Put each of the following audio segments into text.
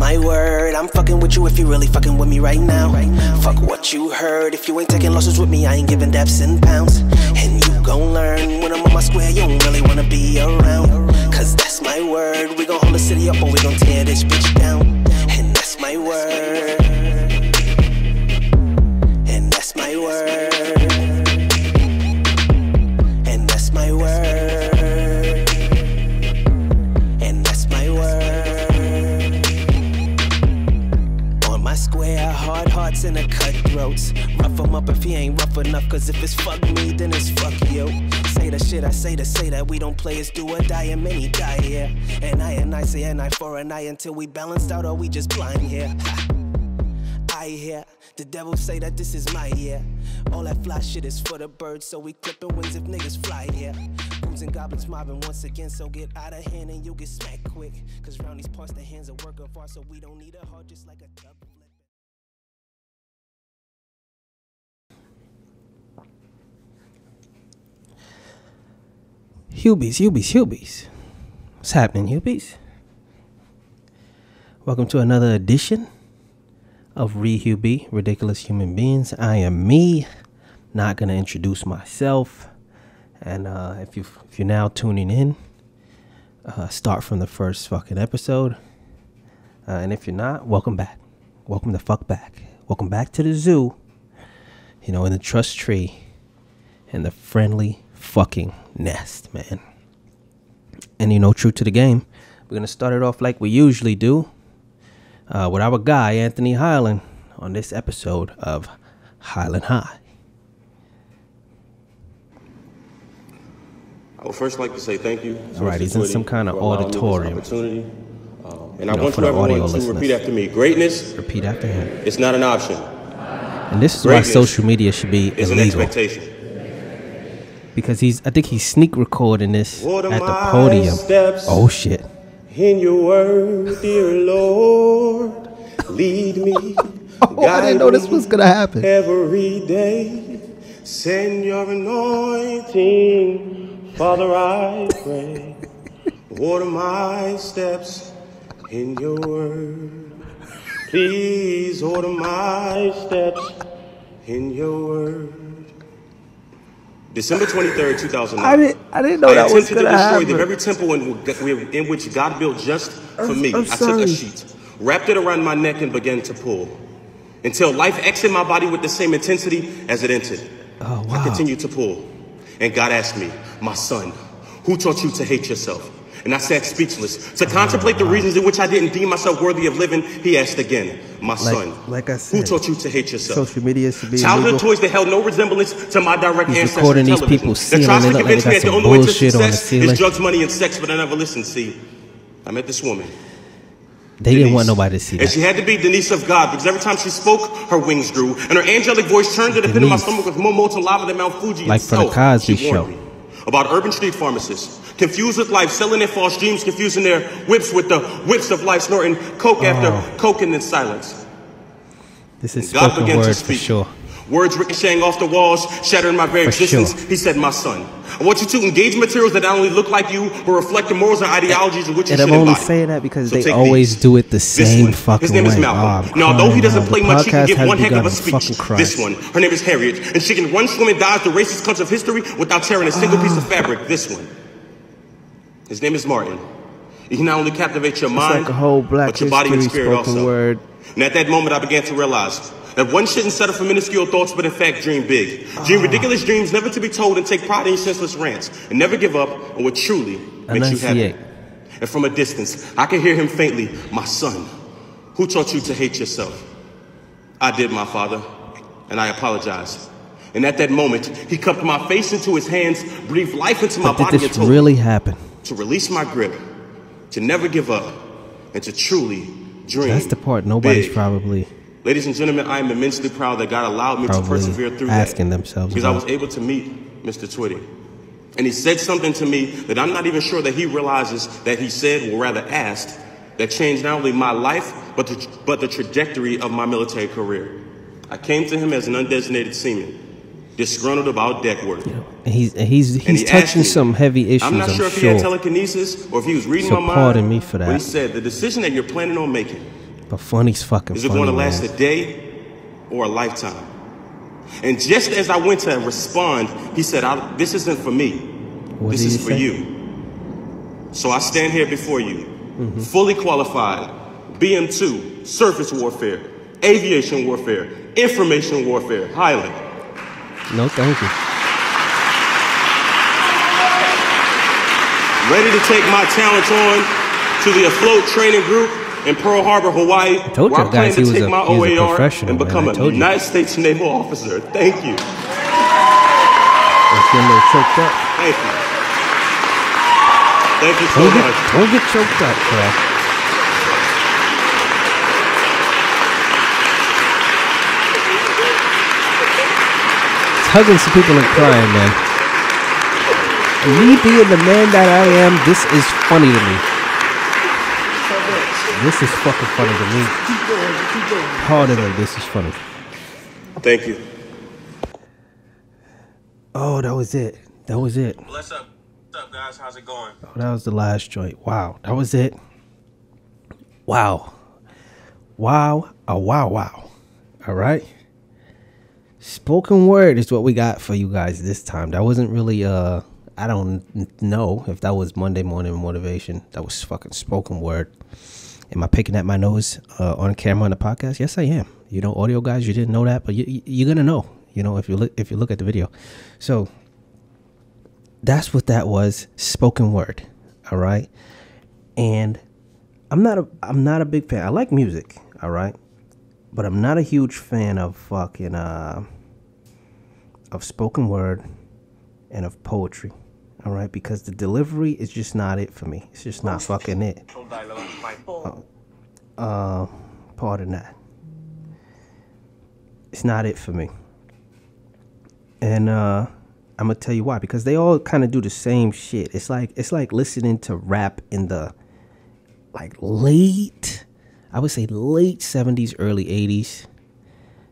my word. I'm fucking with you if you really fucking with me right now. Fuck what you heard. If you ain't taking losses with me, I ain't giving daps in pounds. And you gon' learn when I'm on my square, you don't really wanna be around. Cause that's my word. We gon' hold the city up or we gon' tear this bitch down. And that's my word. And that's my word. And that's my word. And that's my word. On my square, hard hearts and the cutthroats. Rough him up if he ain't rough enough. Cause if it's fuck me, then it's fuck you. Say the shit I say to say that we don't play is do or die, and many die here. And I say an eye for an eye until we balanced out or we just blind here. I hear the devil say that this is my year. All that fly shit is for the birds, so we clipping wings if niggas fly here. Ghouls and goblins mobbing once again, so get out of hand and you'll get smacked quick. Cause round these parts the hands a work of art, so we don't need a heart just like a tub. Hubies. What's happening, Hubies? Welcome to another edition of RiHuBe, Ridiculous Human Beings. I am me. Not gonna introduce myself. And if you're now tuning in, start from the first fucking episode. And if you're not, welcome back. Welcome the fuck back. Welcome back to the zoo. You know, in the trust tree, and the friendly fucking nest, man. And you know, true to the game, we're gonna start it off like we usually do, with our guy Anthony Highland on this episode of Highland High. I would first like to say thank you. All right, he's in some kind of auditorium. And I want you everyone to repeat after me. Greatness. Repeat after him. It's not an option. And this is why social media should be illegal. It's an expectation. Because I think he's sneak recording this at the podium. Oh shit. In your word, dear Lord, lead me. I didn't know this was gonna happen. Every day, send your anointing, Father, I pray. Order my steps in your word. Please order my steps in your word. December 23rd, 2009. I didn't know that was going to happen. I attempted to destroy the very temple in which God built just for me. I took a sheet, wrapped it around my neck, and began to pull until life exited my body with the same intensity as it entered. Oh, wow. I continued to pull, and God asked me, my son, who taught you to hate yourself? And I sat speechless. To contemplate the reasons in which I didn't deem myself worthy of living, he asked again, my son, like I said, who taught you to hate yourself? Social media should be childhood toys that held no resemblance to my direct ancestors. Recording these people stealing. That tries to convince me that the only way to success is drugs, money, and sex, but I never listened. See, I met this woman. They didn't want nobody to see that. And she had to be Denise of God, because every time she spoke, her wings grew, and her angelic voice turned to the pit of my stomach with more molten lava than Mount Fuji like itself. Like from the Cosby Show. About urban street pharmacists, confused with life, selling their false dreams, confusing their whips with the whips of life, snorting coke after coke in silence. This is spoken word for sure. Words ricocheting off the walls, shattering my very existence. He said, my son, I want you to engage materials that not only look like you, but reflect the morals and ideologies in which you should embody. And I'm only saying that because they always do it the same fucking way. His name is Malcolm. Now, although he doesn't play much, he can give one heck of a speech. This one, her name is Harriet, and she can run, swim, and dodge the racist cuts of history without tearing a single piece of fabric. This one, his name is Martin. He can not only captivate your mind, like a whole black but your body and spirit also. Word. And at that moment, I began to realize that one shouldn't settle for minuscule thoughts, but in fact dream big. Dream ridiculous dreams never to be told, and take pride in your senseless rants. And never give up on what truly makes you happy. And from a distance, I can hear him faintly, my son, who taught you to hate yourself? I did, my father, and I apologize. And at that moment, he cupped my face into his hands, breathed life into my body, and told me to release my grip, to never give up, and to truly dream. That's the part nobody's big. Probably. Ladies and gentlemen, I am immensely proud that God allowed me to persevere through that. Because I was able to meet Mr. Twitty. And he said something to me that I'm not even sure that he realizes that he said, or rather asked, that changed not only my life, but the trajectory of my military career. I came to him as an undesignated seaman, disgruntled about deck work. Yeah. And he's touching some heavy issues, I'm not sure if he had telekinesis or if he was reading my mind. Pardon me for that. But he said, the decision that you're planning on making But funny's fucking Is it funny, going to last man. a day or a lifetime? And just as I went to respond, he said, this isn't for me. What this did is he for say? you. So I stand here before you, fully qualified, BM2, surface warfare, aviation warfare, information warfare, Highland. No, thank you. Ready to take my talents on to the Afloat training group in Pearl Harbor, Hawaii, Told where you I plan guys to he was take a- my he was a OAR professional, and man. become I a told you. United States Naval officer. Thank you. Let's get a little choked up. Thank you. Thank you so much. Don't get choked up, bro. It's hugging some people and crying, man. Me being the man that I am, this is funny to me. This is fucking funny to me. Harder than this is funny. Thank you. Oh, that was it. That was it. What's up? What's up, guys? How's it going? Oh, that was the last joint. Wow, that was it. Wow. Wow. Wow. All right. Spoken word is what we got for you guys this time. That wasn't really, I don't know if that was Monday morning motivation. That was fucking spoken word. Am I picking at my nose on camera on the podcast? Yes, I am. You know, audio guys, you didn't know that, but you're gonna know. You know, if you look at the video. So that's what that was. Spoken word. All right. And I'm not a big fan. I like music. All right. But I'm not a huge fan of fucking of spoken word and of poetry. All right, because the delivery is just not it for me. It's just not fucking it. Pardon that. It's not it for me. And I'm gonna tell you why. Because they all kind of do the same shit. It's like listening to rap in the late 70s, early 80s.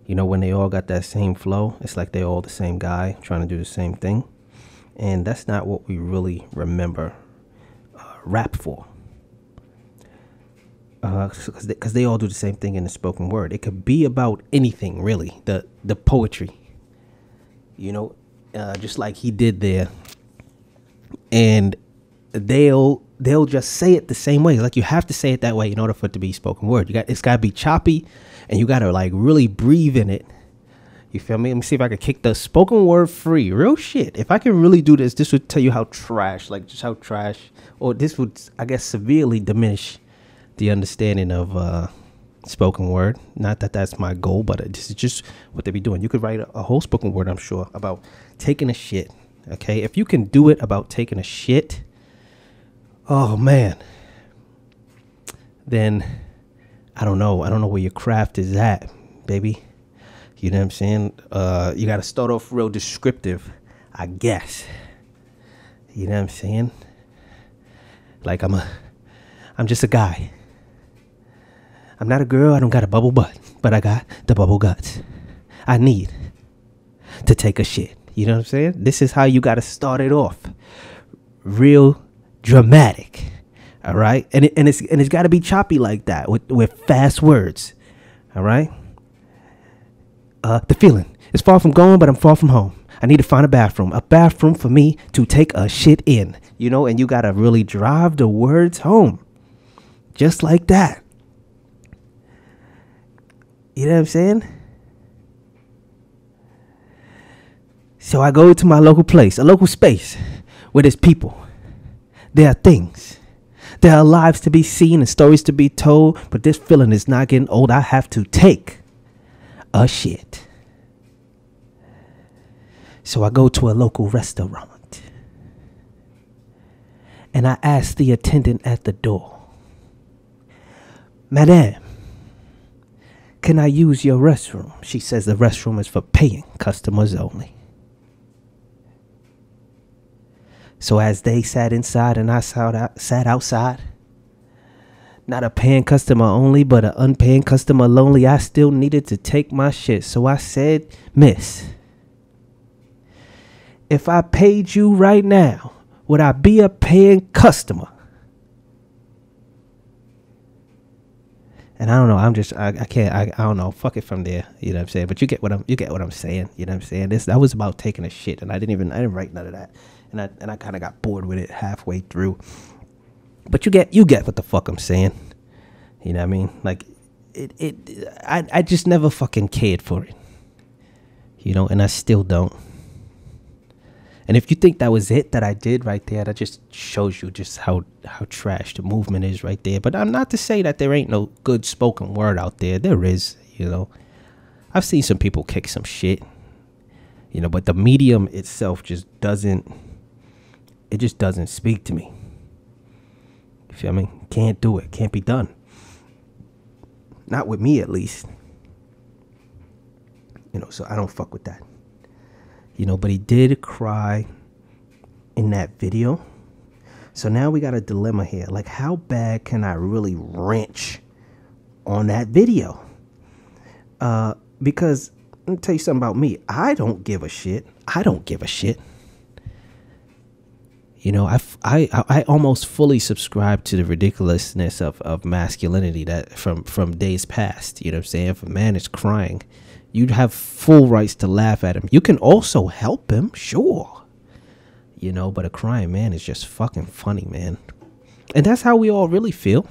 You know, when they all got that same flow. It's like they all the same guy trying to do the same thing. And that's not what we really remember rap for. Because they all do the same thing in the spoken word. It could be about anything, really. The poetry. You know, just like he did there. And they'll just say it the same way. Like, you have to say it that way in order for it to be spoken word. It's got to be choppy, and you got to like really breathe in it. You feel me? Let me see if I can kick the spoken word free. Real shit. If I can really do this, this would tell you how trash, or this would, I guess, severely diminish the understanding of spoken word. Not that that's my goal, but this is just what they be doing. You could write a whole spoken word, I'm sure, about taking a shit. Okay? If you can do it about taking a shit, oh, man, then I don't know. I don't know where your craft is at, baby. You know what I'm saying? You got to start off real descriptive, I guess. You know what I'm saying? Like, I'm just a guy. I'm not a girl. I don't got a bubble butt, but I got the bubble guts. I need to take a shit. You know what I'm saying? This is how you got to start it off. Real dramatic. All right? And it's got to be choppy like that with fast words. All right? The feeling is far from going, but I'm far from home. I need to find a bathroom for me to take a shit in, you know, and you got to really drive the words home just like that. You know what I'm saying? So I go to my local place, a local space where there's people. There are things. There are lives to be seen and stories to be told, but this feeling is not getting old. I have to take a shit. So I go to a local restaurant and I ask the attendant at the door, "Madame, can I use your restroom?" She says the restroom is for paying customers only. So as they sat inside and I sat outside, not a paying customer only, but an unpaying customer lonely, I still needed to take my shit. So I said, "Miss, if I paid you right now, would I be a paying customer?" And I don't know. I can't. I don't know. Fuck it from there. You know what I'm saying? But you get what I'm saying. You know what I'm saying? That was about taking a shit, and I didn't write none of that. And I kind of got bored with it halfway through. But you get what the fuck I'm saying. You know what I mean? Like I just never fucking cared for it. You know, and I still don't. And if you think that was it that I did right there, that just shows you just how trash the movement is right there. But I'm not to say that there ain't no good spoken word out there. There is, you know. I've seen some people kick some shit, you know, but the medium itself just doesn't speak to me. You feel me? Can't do it. Can't be done. Not with me, at least. You know, so I don't fuck with that. You know, but he did cry in that video. So now we got a dilemma here. Like, how bad can I really wrench on that video? Because let me tell you something about me. I don't give a shit. You know, I almost fully subscribe to the ridiculousness of masculinity that from days past. You know what I'm saying? If a man is crying, you'd have full rights to laugh at him. You can also help him, sure. You know, but a crying man is just fucking funny, man. And that's how we all really feel,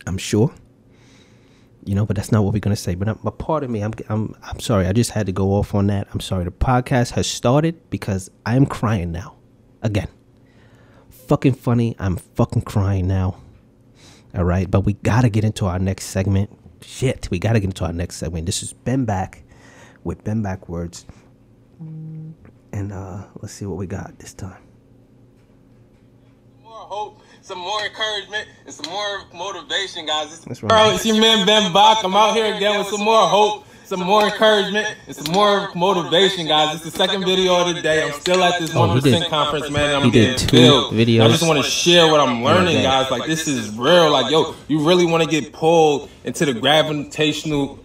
I'm sure. You know, but that's not what we're going to say. But a part of me, I'm sorry. I just had to go off on that. I'm sorry. The podcast has started because I'm crying now. Again. Fucking funny. I'm fucking crying now. All right. But we got to get into our next segment. Shit, we got to get into our next segment. This is Ben Back with Ben Back Words. And let's see what we got this time. More hope, some more encouragement, and some more motivation, guys. That's right. It's your man Ben Back. I'm out here again with some more hope, some more encouragement, and some more motivation, guys. It's the second video of the day. I'm still at this 1% conference, man. I'm getting filled. Videos. I just want to share what I'm learning, guys. Like, this is real. Like, yo, you really want to get pulled into the gravitational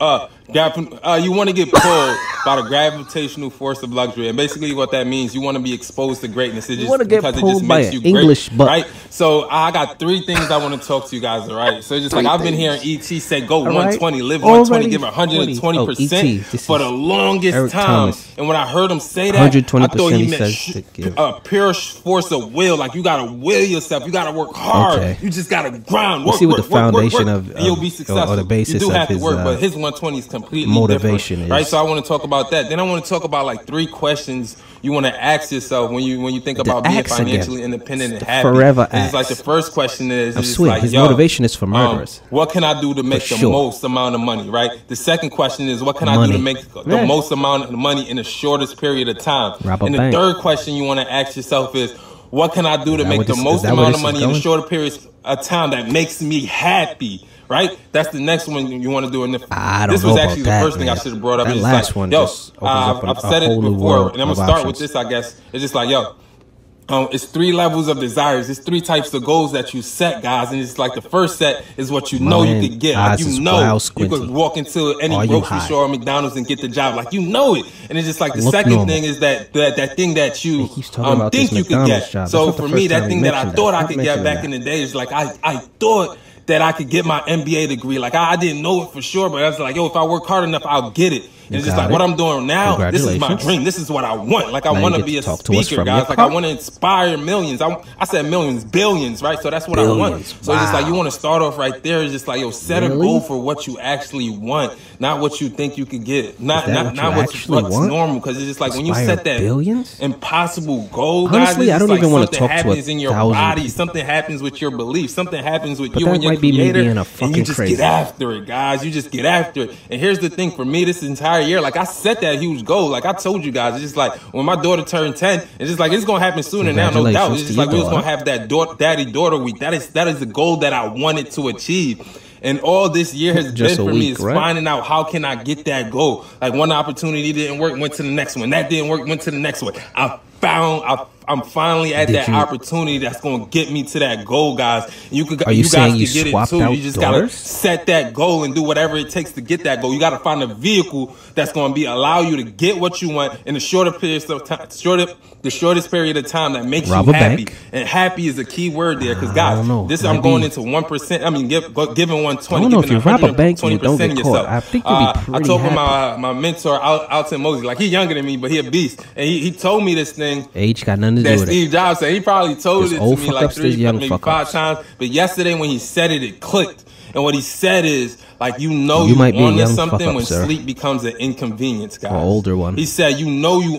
you want to get pulled by the gravitational force of luxury, and basically what that means, you want to be exposed to greatness. It just because it just makes you great, right? So I got 3 things I want to talk to you guys, all right? So just like I've been hearing ET say go 120, live 120, give 120% for the longest time. And when I heard him say that, I thought he meant a pure force of will. Like, you gotta will yourself, you gotta work hard, you just gotta grind. We'll see what the foundation of you'll be successful. Or the basis you do have of his to work, but his 120 is completely motivation different, right? So I want to talk about that. Then I want to talk about like 3 questions you want to ask yourself when you think about being financially independent and happy. Forever it's like the first question is like, his motivation is for murderers. What can I do to make the most amount of money, right? The second question is, what can I do to make the most amount of money in the shortest period of time? And the third question you want to ask yourself is, what can I do to make the most amount of money in the shorter periods of time that makes me happy? Right? That's the next one you want to do. And this was actually the first thing I should have brought up. That last one, yo, I've said it before, and I'm going to start with this, I guess. It's just like, yo, it's 3 levels of desires. It's 3 types of goals that you set, guys. And it's like the first set is what you know you could get. Like, you know you could walk into any grocery store or McDonald's and get the job. Like, you know it. And it's just like the second thing is that thing that you think you could get. So for me, that thing that I thought I could get back in the day is like, I thought that I could get my MBA degree. Like, I didn't know it for sure, but I was like, yo, if I work hard enough, I'll get it. And it's just like what I'm doing now, this is my dream. This is what I want. Like, I want to be a speaker, guys. Like, I want to inspire millions. I said millions, billions, right? So that's what I want. So it's just like, you want to start off right there. It's just like, yo, set a goal for what you actually want, not what you think you could get. Not what's normal. Because it's just like, when you set that impossible goal, guys, honestly, I don't even want to talk to happens in your body. Something happens with your beliefs. Something happens with you and your creator. And you just get after it, guys. You just get after it. And here's the thing for me, this entire year, like, I set that huge goal. Like I told you guys, it's just like when my daughter turned 10, it's just like it's gonna happen sooner now, no doubt. It's just like we was gonna have that daddy-daughter week. That is the goal that I wanted to achieve. And all this year has been for me is finding out how can I get that goal. Like, one opportunity didn't work, went to the next one. That didn't work, went to the next one. I I'm finally at that opportunity that's going to get me to that goal, guys. You guys can get it too. You just got to set that goal and do whatever it takes to get that goal. You got to find a vehicle that's going to allow you to get what you want in the shortest period of time, the shortest period of time that makes you happy. And happy is a key word there, because guys, I'm going into 1%. I mean, giving 120. I don't know if you rob a bank and you don't get caught. I think you'd be pretty I talked with my mentor, Alton Mosley. Like, he's younger than me, but he a beast. And he told me this thing. Age got nothing to do with it. Steve Jobs said. He probably told it to me like 3, maybe 5 times. But yesterday when he said it, it clicked. And what he said is, like, you onto something when sleep becomes an inconvenience, guys. Or older one. He said, you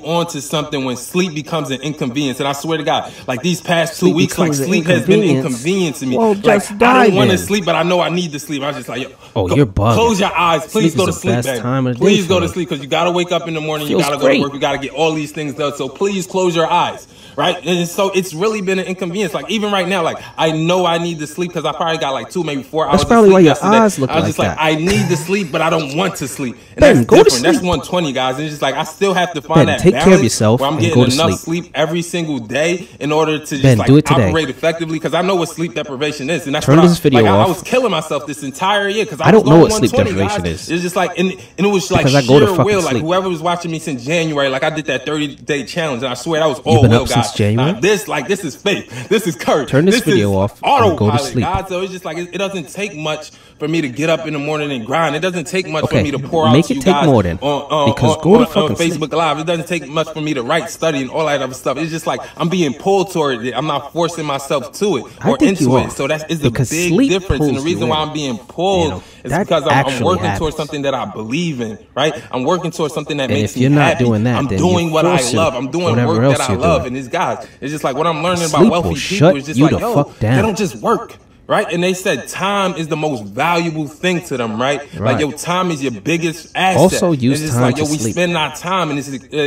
onto something when sleep becomes an inconvenience. And I swear to God, like, these past 2 weeks, like, sleep has been inconveniencing me. Well, like, I don't want to sleep, but I know I need to sleep. I was just like, yo, you're bugging. Close your eyes. Please go to sleep, man. Please go to sleep, because you got to wake up in the morning. You got to go to work. You got to get all these things done. So please close your eyes. Right? And so it's really been an inconvenience. Like, even right now, like, I know I need to sleep because I probably got like 2, maybe 4 hours. That's probably why your yesterday. eyes look like that. I was just like, I need to sleep, but I don't want to sleep. And Ben, that's go to different. That's sleep. 120, guys. And it's just like, I still have to find that take balance care of yourself where I'm and getting go to enough sleep every single day in order to just Ben, like do it today. operate effectively, because I know what sleep deprivation is. And that's Turn what this video off. I was killing myself this entire year because I don't know what sleep deprivation is. It's just like, and it was like because sheer will. Like, whoever was watching me since January, like, I did that 30-day challenge, and I swear that was all will, guys. Since January? This is faith. This is courage. Turn this video off and go to sleep. God, so it's just like, it doesn't take much for me to get up in the morning and grind. It doesn't take much for me to pour out to you guys more than because go to fucking Facebook Live. It doesn't take much for me to write, study, and all that other stuff. It's just like, I'm being pulled toward it. I'm not forcing myself to it or into it. So that's a big difference. And the reason why I'm being pulled is because I'm working towards something that I believe in, right? I'm working towards something that makes me happy. I'm doing what I love. I'm doing work that I love. And it's guys, it's just like what I'm learning about wealthy people is just like, yo, they don't just work. Right? And they said time is the most valuable thing to them, right? Like, your time is your biggest asset. Also use it's just time like, to we sleep. spend our time, and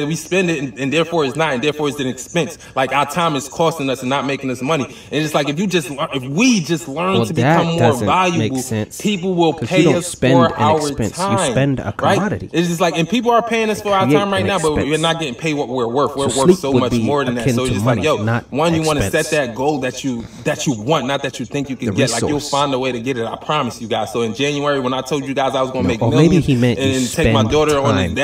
we spend it, and therefore it's not, and therefore it's an expense. Like, our time is costing us and not making us money. And it's like, if we just learn to become more valuable, people will pay us for our time. You spend a commodity. Right? It's just like, and people are paying us for our time right now, but we're not getting paid what we're worth. We're worth so much more than that. So it's just like, yo, one, you want to set that goal that you want, not that you think you can get. Like, you'll find a way to get it. I promise you guys. So in January, when I told you guys I was going to make millions, maybe he meant and take my daughter on a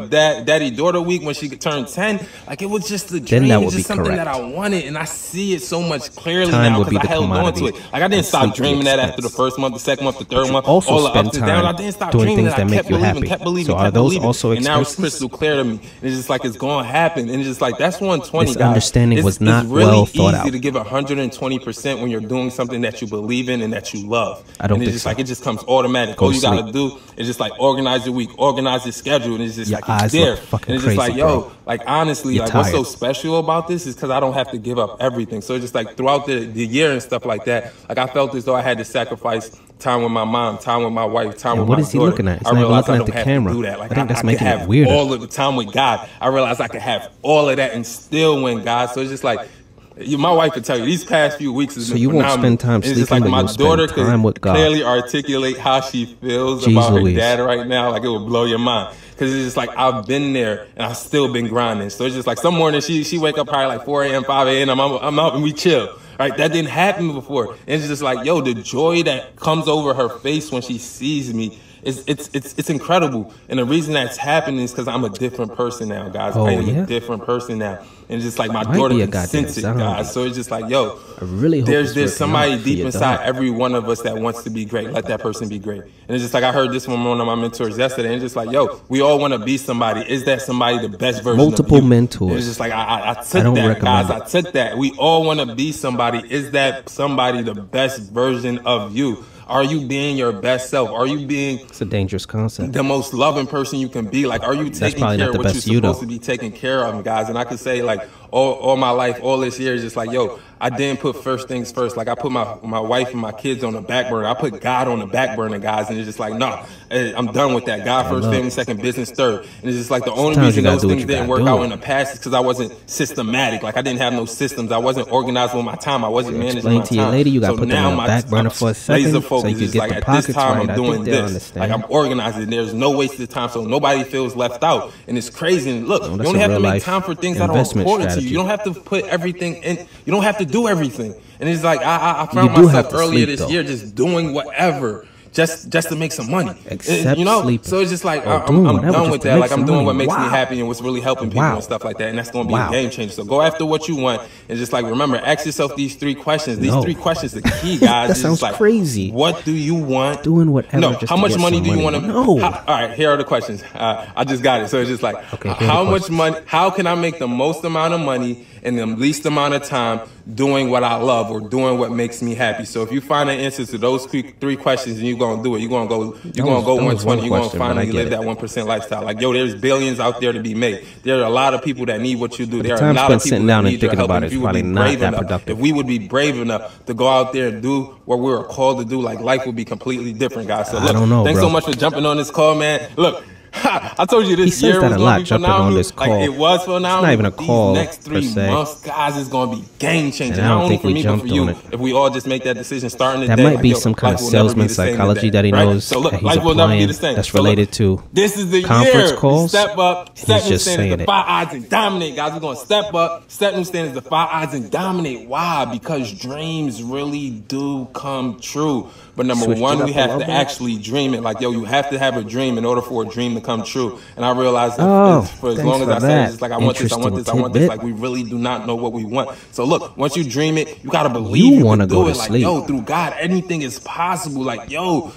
daddy-daughter week when she turned 10, like, it was just a dream. It was just something that I wanted, and I see it so much clearly now because I held on to it. Like, I didn't stop dreaming that after the first month, the second month, the third month, all the ups and downs. I didn't stop dreaming that. I kept believing, So are those also expenses? And now it's crystal clear to me. It's just like, it's going to happen. And it's just like, that's 120, this guys. understanding was not well thought out. It's really easy to give 120% when you're doing something that you believe in and that you love. I don't and it's think just so. Like, it just comes automatic. All you gotta do is just like organize your week, organize your schedule, and it's just like, it's there. And it's just like, yo, like, honestly, like, what's so special about this is because I don't have to give up everything. So it's just like, throughout the year and stuff like that, like, I felt as though I had to sacrifice time with my mom, time with my wife, time with my daughter. What is he looking at? He's not realized looking I at the don't have camera. to do that. Like, I think that's I making have it weirder. all of the time with God. I realized I could have all of that and still win, God. So it's just like, my wife could tell you these past few weeks has been phenomenal. You won't spend time sleeping, it's just like, my daughter could clearly God. articulate how she feels about her dad right now. Like, it would blow your mind. Because it's just like, I've been there and I've still been grinding. So it's just like, some mornings she wake up probably like 4 a.m., 5 a.m. I'm up and we chill. Right? That didn't happen before. And it's just like, yo, the joy that comes over her face when she sees me, it's incredible. And the reason that's happening is because I'm a different person now, guys. I am a different person now. And it's just like, my daughter can sense it, guys. So it's just like, yo, there's somebody deep inside every one of us that wants to be great. Let that person be great. And it's just like, I heard this from one of my mentors yesterday. And it's just like, yo, we all want to be somebody. Is that somebody the best version of you? Multiple mentors. And it's just like, I took that, guys. I took that. We all want to be somebody. Is that somebody the best version of you? Are you being your best self? Are you being it's a dangerous concept. The most loving person you can be? Like, are you taking care of what you're supposed to be taking care of, guys? And I could say, like, all my life, all this year is just like, yo, I didn't put first things first. Like I put my wife and my kids on the back burner. I put God on the back burner, guys. And it's just like, no, I'm done with that. God first, family second, business third. And it's just like the only reason those things didn't work out in the past is because I wasn't systematic. Like I didn't have no systems. I wasn't organized with my time. I wasn't managing my time. Explain to your lady, you got to put them on the back burner for a second so you can get the pockets right. I'm doing this. Like I'm organizing. There's no wasted time, so nobody feels left out. And it's crazy. And look, you don't have to make time for things that are important to you. You don't have to put everything in. You don't have to do everything. And it's like I found myself earlier this year just doing whatever. Just to make some money, you know. Sleeping. So it's just like I'm done with that. Like I'm doing what makes me happy and what's really helping people and stuff like that. And that's going to be a game changer. So go after what you want and just like remember, ask yourself these 3 questions. These 3 questions are the key, guys. That sounds like, crazy. What do you want? Doing whatever. No. How much money do you want to? No. All right. Here are the questions. I just got it. So it's just like how much money? How can I make the most amount of money in the least amount of time doing what I love or doing what makes me happy? So if you find an answer to those 3 questions and you're gonna do it, you're gonna go 120. You're gonna finally live that 1% lifestyle. Like yo, there's billions out there to be made. There are a lot of people that need what you do. There are a lot of people that need your help. If we would be brave enough to go out there and do what we were called to do, like life would be completely different, guys. So look, thanks so much for jumping on this call, man. Look. I told you this year was going to be phenomenal. Like it was phenomenal. It's not even a call. These next 3 months, guys, is going to be game changing. Not only for me, but for you. If we all just make that decision starting today, that might be some kind of salesman psychology that he knows. So look, life will never be the same. That's related to this is the conference calls. Step up, set new standards, defy odds, and dominate, guys. We're going to step up, set new standards, defy odds, and dominate. Why? Because dreams really do come true. But number one, we have to actually dream it. Like, yo, you have to have a dream in order for a dream to come true. And I realized for as long as I say it's like, I want this, I want this, I want this. Like, we really do not know what we want. So look, once you dream it, you got to believe you want to do it. Like, yo, through God, anything is possible. Like, yo,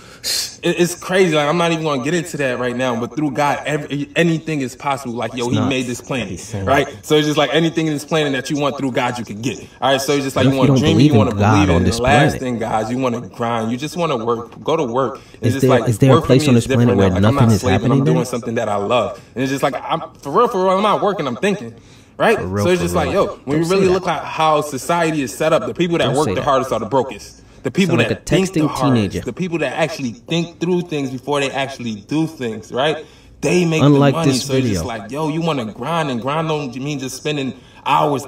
it's crazy. Like, I'm not even going to get into that right now. But through God, anything is possible. Like, yo, he made this plan, right? So it's just like anything in this plan that you want through God, you can get. All right, so it's just like you want to dream, you want to believe it. And the last thing, guys, you want to grind. You just want to work, go to work. It's just like, is there a place on this planet where nothing is happening? I'm doing something that I love. And it's just like, for real, I'm not working, I'm thinking. Right? So it's just like, yo, when you really look at how society is set up, the people that work the hardest are the brokest. The people that think the hardest, the people that actually think through things before they actually do things, right? They make the money. So it's just like, yo, you want to grind, and grind don't mean just spending hours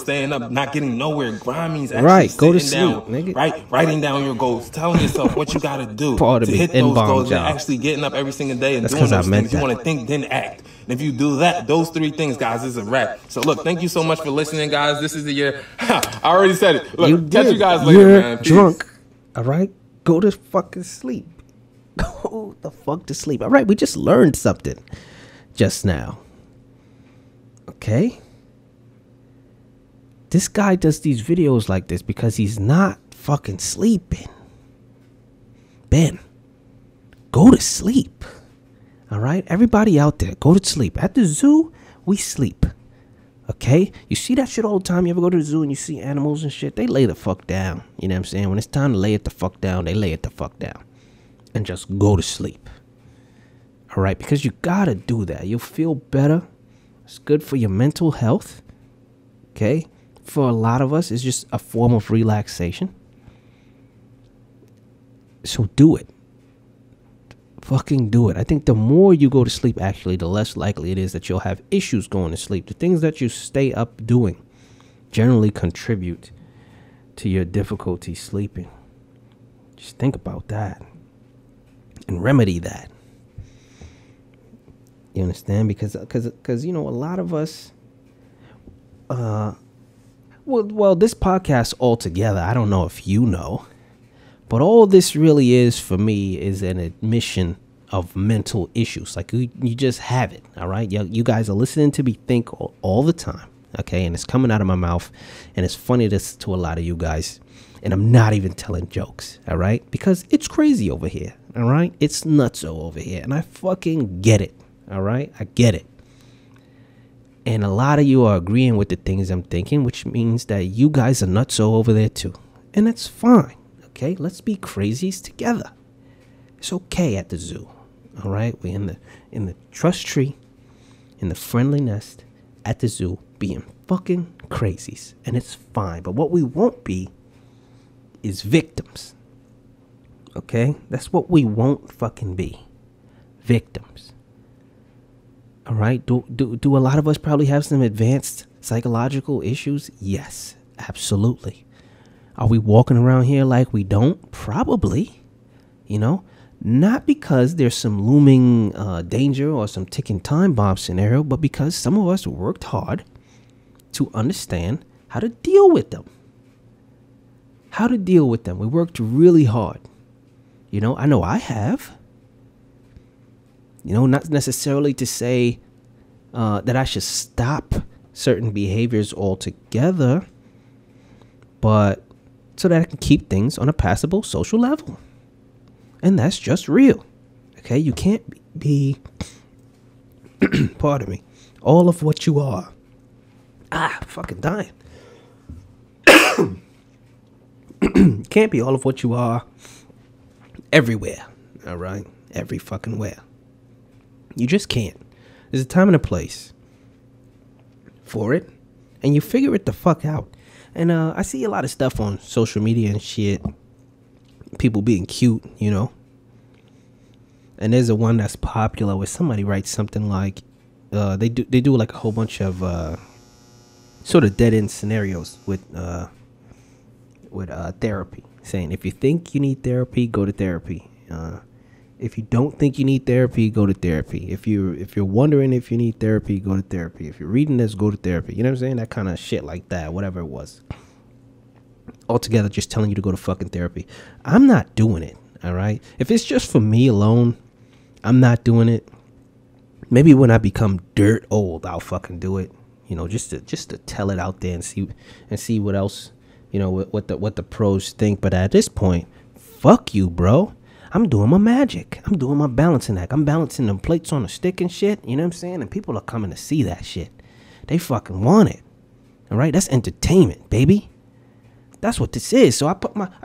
staying up, not getting nowhere. Grind means actually sitting down, right? Writing down your goals, telling yourself what you got to do to hit those goals, and actually getting up every single day and doing those things. You want to think, then act. And if you do that, those 3 things, guys, is a wrap. So look, thank you so much for listening, guys. This is the year. I already said it. Look, catch you guys later, man. Peace. Drunk. All right? Go to fucking sleep. Go the fuck to sleep. All right, we just learned something just now. Okay? This guy does these videos like this because he's not fucking sleeping. Ben, go to sleep. All right? Everybody out there, go to sleep. At the zoo, we sleep. Okay? You see that shit all the time. You ever go to the zoo and you see animals and shit? They lay the fuck down. You know what I'm saying? When it's time to lay it the fuck down, they lay it the fuck down. And just go to sleep. All right? Because you gotta do that. You'll feel better. It's good for your mental health. Okay? For a lot of us, it's just a form of relaxation. So do it. Fucking do it. I think the more you go to sleep, actually, the less likely it is that you'll have issues going to sleep. The things that you stay up doing generally contribute to your difficulty sleeping. Just think about that and remedy that. You understand? Because you know, a lot of us, well, this podcast altogether, I don't know if you know, but all this really is for me is an admission of mental issues. Like you just have it. All right. You guys are listening to me think all the time. OK, and it's coming out of my mouth. And it's funny to a lot of you guys. And I'm not even telling jokes. All right. Because it's crazy over here. All right. It's nutso over here. And I fucking get it. All right. I get it. And a lot of you are agreeing with the things I'm thinking, which means that you guys are nutso over there, too. And that's fine. Okay, let's be crazies together. It's okay at the zoo. All right, we're in the trust tree, in the friendly nest at the zoo, being fucking crazies, and it's fine. But what we won't be is victims. Okay? That's what we won't fucking be. Victims. All right? Do a lot of us probably have some advanced psychological issues? Yes, absolutely. Are we walking around here like we don't? Probably. You know? Not because there's some looming danger or some ticking time bomb scenario, but because some of us worked hard to understand how to deal with them. How to deal with them. We worked really hard. You know I have. You know, not necessarily to say that I should stop certain behaviors altogether, but so that I can keep things on a passable social level. And that's just real. Okay? You can't be, pardon me, all of what you are. Fucking dying. Can't be all of what you are everywhere. All right? Every fucking where. You just can't. There's a time and a place for it. And you figure it the fuck out. And I see a lot of stuff on social media and shit. People being cute, you know. And there's a one that's popular where somebody writes something like, they do like a whole bunch of sort of dead end scenarios with therapy, saying if you think you need therapy, go to therapy. If you don't think you need therapy, go to therapy. If you're wondering if you need therapy, go to therapy. If you're reading this, go to therapy. You know what I'm saying? That kind of shit like that, whatever it was. Altogether, just telling you to go to fucking therapy. I'm not doing it. All right. If it's just for me alone, I'm not doing it. Maybe when I become dirt old, I'll fucking do it. You know, just to tell it out there and see what else, you know, what the pros think. But at this point, fuck you, bro. I'm doing my magic. I'm doing my balancing act. I'm balancing them plates on a stick and shit. You know what I'm saying? And people are coming to see that shit. They fucking want it. All right. That's entertainment, baby. That's what this is. So I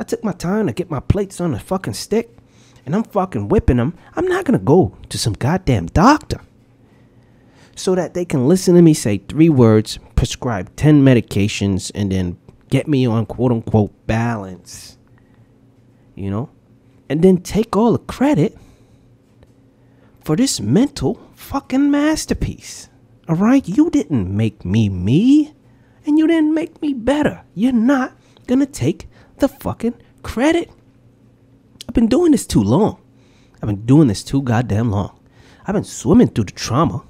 took my time to get my plates on a fucking stick, and I'm fucking whipping them. I'm not gonna go to some goddamn doctor so that they can listen to me say 3 words, prescribe 10 medications, and then get me on quote unquote balance. You know, and then take all the credit for this mental fucking masterpiece. All right, you didn't make me, and you didn't make me better. You're not gonna take the fucking credit. I've been doing this too long. I've been doing this too goddamn long. I've been swimming through the trauma.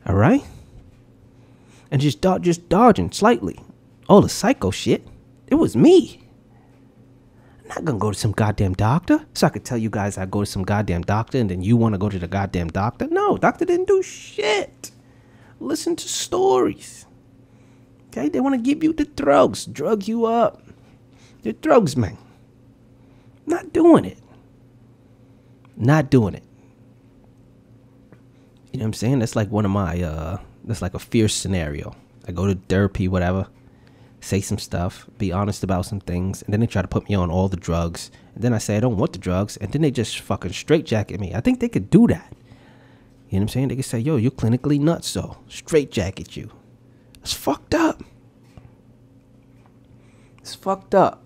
All right, and just dodging slightly all the psycho shit. It was me. I'm not gonna go to some goddamn doctor so I could tell you guys I go to some goddamn doctor and then you want to go to the goddamn doctor. No, doctor didn't do shit. Listen to stories. Okay, they want to give you the drugs, drug you up. The drugs, man. Not doing it. Not doing it. You know what I'm saying? That's like one of my, that's like a fierce scenario. I go to therapy, whatever, say some stuff, be honest about some things, and then they try to put me on all the drugs. And then I say I don't want the drugs, and then they just fucking straitjacket me. I think they could do that. You know what I'm saying? They could say, yo, you're clinically nuts, so straitjacket you. It's fucked up. It's fucked up.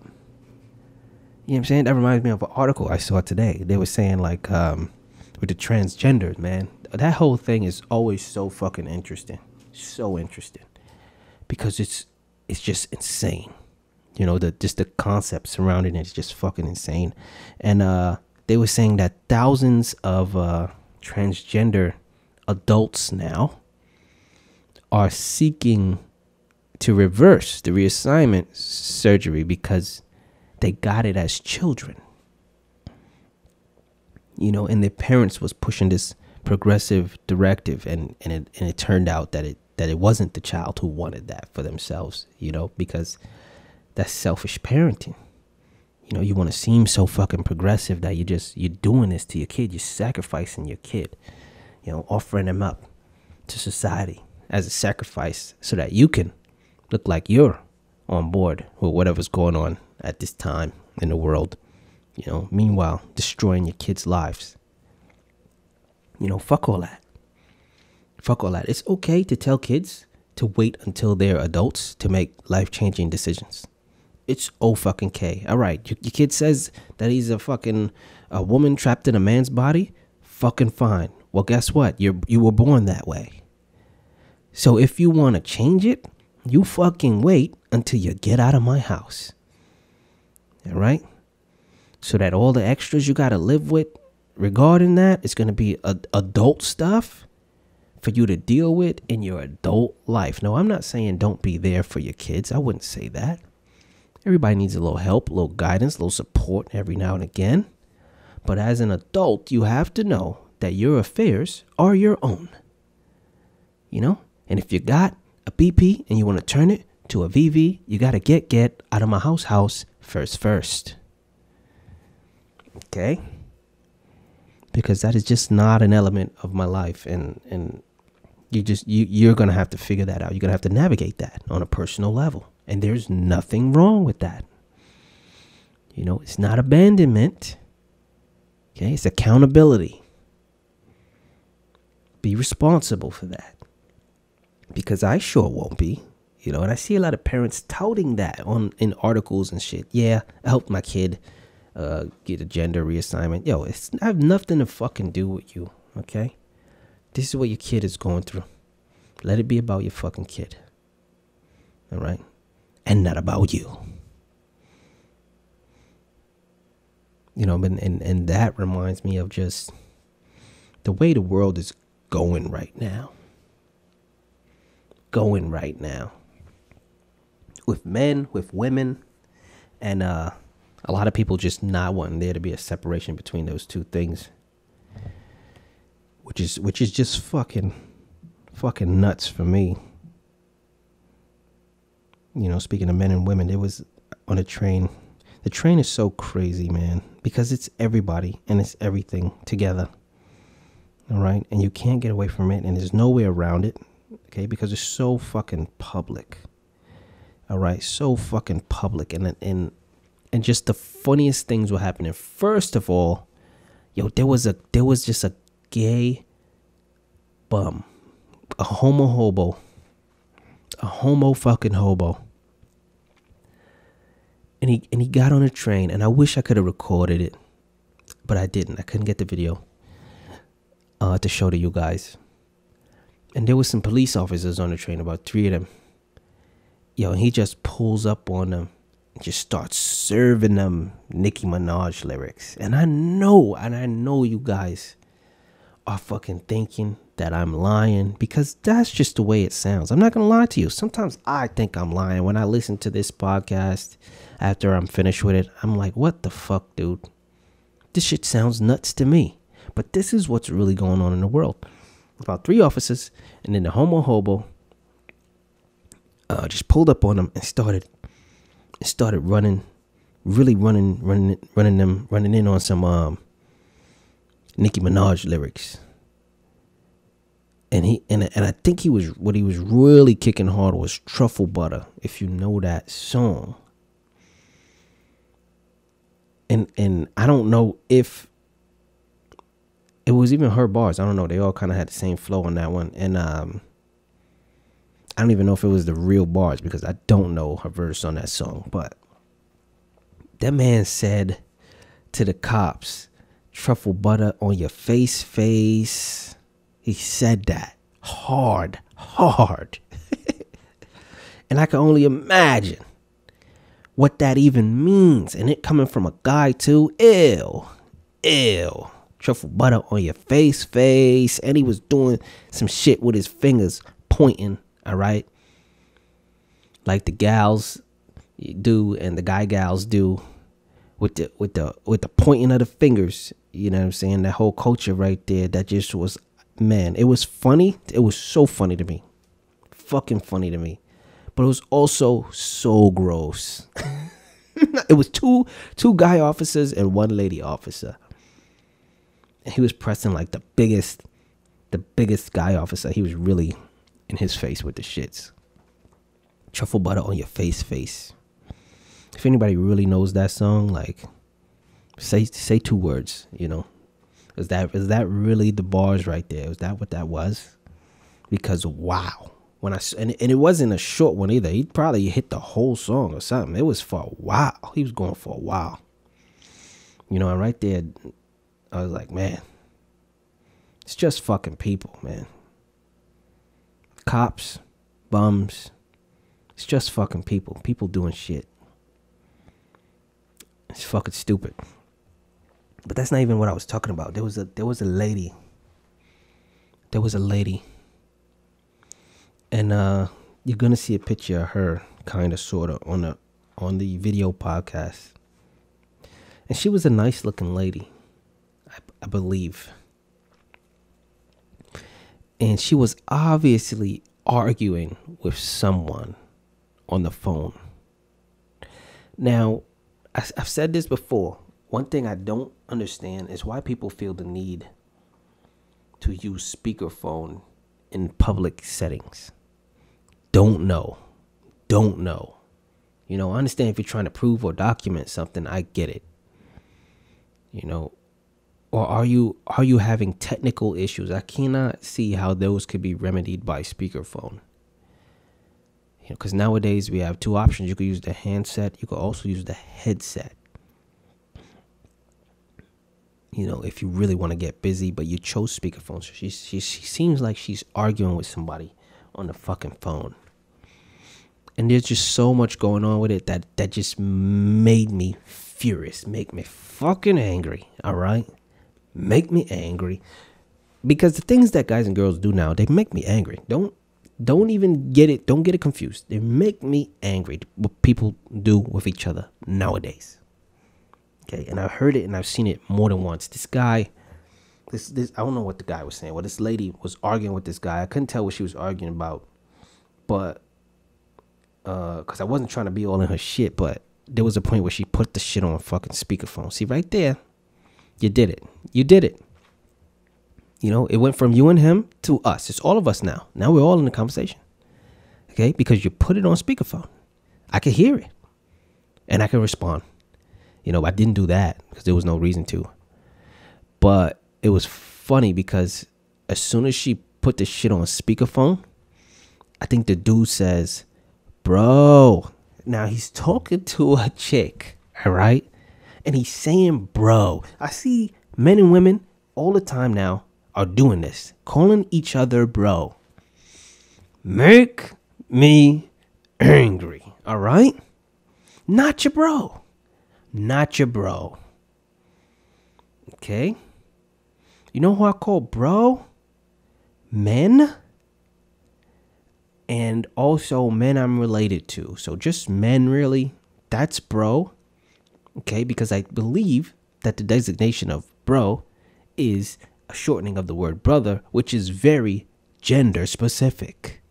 You know what I'm saying? That reminds me of an article I saw today. They were saying like with the transgenders, man. That whole thing is always so fucking interesting. So interesting. Because it's just insane. You know, just the concept surrounding it is just fucking insane. And they were saying that thousands of transgender adults now are seeking to reverse the reassignment surgery because they got it as children. You know, and their parents was pushing this progressive directive, and it turned out that it wasn't the child who wanted that for themselves, you know, because that's selfish parenting. You know, you want to seem so fucking progressive that you're doing this to your kid. You're sacrificing your kid, you know, offering them up to society as a sacrifice so that you can look like you're on board with whatever's going on at this time in the world, you know, meanwhile destroying your kids' lives. You know, fuck all that. Fuck all that. It's okay to tell kids to wait until they're adults to make life-changing decisions. It's O-fucking-K. All right, your kid says that he's a woman trapped in a man's body. Fucking fine. Well, guess what? You were born that way. So if you want to change it, you fucking wait until you get out of my house. All right? So that all the extras you got to live with regarding that is going to be adult stuff for you to deal with in your adult life. No, I'm not saying don't be there for your kids. I wouldn't say that. Everybody needs a little help, a little guidance, a little support every now and again. But as an adult, you have to know that your affairs are your own. You know? And if you got a BP and you want to turn it to a VV, you got to get out of my house first. Okay? Because that is just not an element of my life. And you're going to have to figure that out. You're going to have to navigate that on a personal level. And there's nothing wrong with that. You know, it's not abandonment. Okay, it's accountability. Be responsible for that. Because I sure won't be. You know, and I see a lot of parents touting that in articles and shit. Yeah, I helped my kid get a gender reassignment. Yo, I have nothing to fucking do with you. Okay? This is what your kid is going through. Let it be about your fucking kid. All right? And not about you. You know, and that reminds me of just the way the world is going right now. With men, with women, and a lot of people just not wanting there to be a separation between those two things. Which is just fucking nuts for me. You know, speaking of men and women, it was on a train. The train is so crazy, man, because it's everybody and it's everything together. All right. And you can't get away from it. And there's no way around it. Okay. Because it's so fucking public. All right. So fucking public. And just the funniest things were happening. First of all, yo, there was just a gay bum, a homo fucking hobo. And he got on a train, and I wish I could have recorded it, but I didn't. I couldn't get the video to show to you guys. And there was some police officers on the train, about 3 of them. Yo, and he just pulls up on them and just starts serving them Nicki Minaj lyrics. And I know you guys are fucking thinking that I'm lying, because that's just the way it sounds. I'm not gonna lie to you. Sometimes I think I'm lying when I listen to this podcast. After I'm finished with it, I'm like, what the fuck, dude? This shit sounds nuts to me. But this is what's really going on in the world. About 3 officers, and then the hobo just pulled up on them and started running in on some Nicki Minaj lyrics. And I think what he was really kicking hard was Truffle Butter, if you know that song. And I don't know if it was even her bars. I don't know. They all kind of had the same flow on that one. And I don't even know if it was the real bars, because I don't know her verse on that song. But that man said to the cops, truffle butter on your face. He said that hard. And I can only imagine what that even means. And it coming from a guy too. Ew. Truffle butter on your face. And he was doing some shit with his fingers pointing. All right. Like the gals do and the gals do with the pointing of the fingers. You know what I'm saying? That whole culture right there. That just was, man, it was funny. It was so funny to me. Fucking funny to me. But it was also so gross. It was two guy officers and 1 lady officer. And he was pressing like the biggest guy officer. He was really in his face with the shits. Truffle butter on your face. If anybody really knows that song, like say 2 words, you know. Is that really the bars right there? Is that what that was? Because wow, and it wasn't a short one either. He probably hit the whole song or something. It was for a while. He was going for a while. You know, and right there, I was like, man, it's just fucking people, man. Cops, bums. It's just fucking people. People doing shit. It's fucking stupid. But that's not even what I was talking about. There was a lady. There was a lady. And you're gonna see a picture of her, kind of, sort of, on the video podcast. And she was a nice looking lady, I believe. And she was obviously arguing with someone on the phone. Now, I've said this before. One thing I don't understand is why people feel the need to use speakerphone in public settings. Don't know. You know, I understand if you're trying to prove or document something, I get it. You know, or are you having technical issues? I cannot see how those could be remedied by speakerphone. You know, because nowadays we have two options. You could use the handset. You could also use the headset. You know, if you really want to get busy, but you chose speakerphone. So she seems like she's arguing with somebody on the fucking phone. And there's just so much going on with it that just made me furious. Make me fucking angry. All right? Make me angry. Because the things that guys and girls do now, they make me angry. Don't even get it. Don't get it confused. They make me angry. What people do with each other nowadays. Okay, and I've heard it and I've seen it more than once. This guy, this I don't know what the guy was saying. Well, this lady was arguing with this guy. I couldn't tell what she was arguing about, but because I wasn't trying to be all in her shit. But there was a point where she put the shit on fucking speakerphone. See, right there, you did it. You did it. You know, it went from you and him to us. It's all of us now. Now we're all in the conversation. Okay, because you put it on speakerphone. I can hear it, and I can respond. You know, I didn't do that because there was no reason to. But it was funny because as soon as she put the shit on speakerphone, I think the dude says, bro. Now he's talking to a chick, all right? And he's saying, bro. I see men and women all the time now are doing this, calling each other bro. Make me angry, all right? Not your bro. Not your bro. Okay? You know who I call bro? Men. And also men I'm related to. So just men, really. That's bro. Okay? Because I believe that the designation of bro is a shortening of the word brother, which is very gender specific.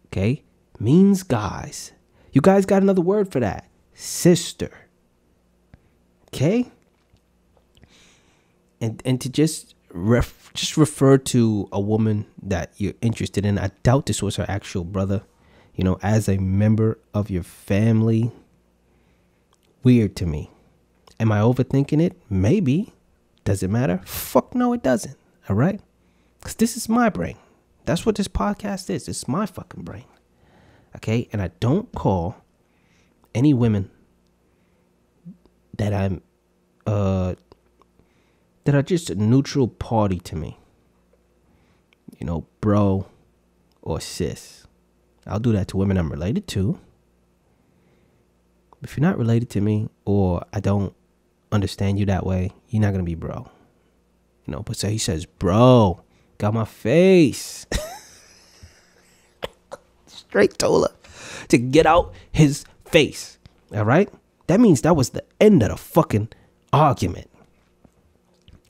Okay? Means guys. You guys got another word for that. Sister. Okay, and to just refer to a woman that you're interested in. I doubt this was her actual brother. You know, as a member of your family. Weird to me. Am I overthinking it? Maybe. Does it matter? Fuck no, it doesn't. All right, because this is my brain. That's what this podcast is. It's my fucking brain. Okay, and I don't call any women that I'm that are just a neutral party to me. You know, bro or sis. I'll do that to women I'm related to. If you're not related to me or I don't understand you that way, you're not gonna be bro. You know, but so he says, bro, got my face. Straight told her to get out his face. All right? That means that was the end of the fucking argument.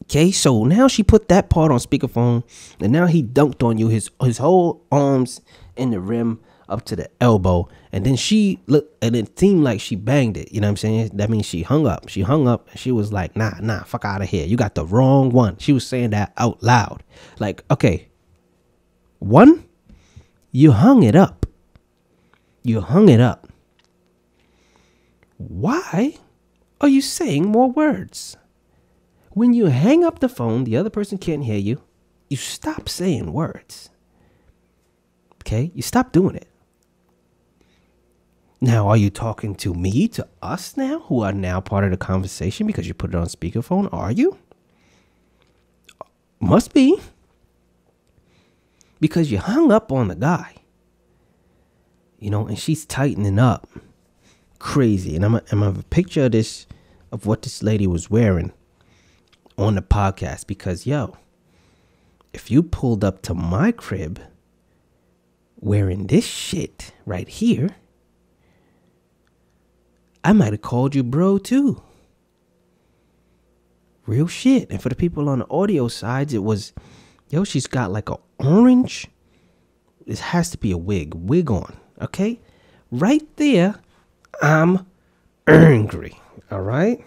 Okay, so now she put that part on speakerphone, and now he dunked on you, his whole arms in the rim up to the elbow, and then she looked, and it seemed like she banged it. You know what I'm saying? That means she hung up. She hung up, and she was like, nah, fuck out of here. You got the wrong one. She was saying that out loud. Like, okay, one, you hung it up. You hung it up. Why are you saying more words? When you hang up the phone, the other person can't hear you. You stop saying words. Okay? You stop doing it. Now, are you talking to me, to us now, who are now part of the conversation because you put it on speakerphone? Are you? Must be. Because you hung up on the guy. You know, and she's tightening up. Crazy. And I'm gonna have a picture of this, of what this lady was wearing on the podcast. Because, yo, if you pulled up to my crib wearing this shit right here, I might have called you bro too. Real shit. And for the people on the audio sides, it was, yo, she's got like a orange. This has to be a wig on. Okay? Right there, I'm angry. All right?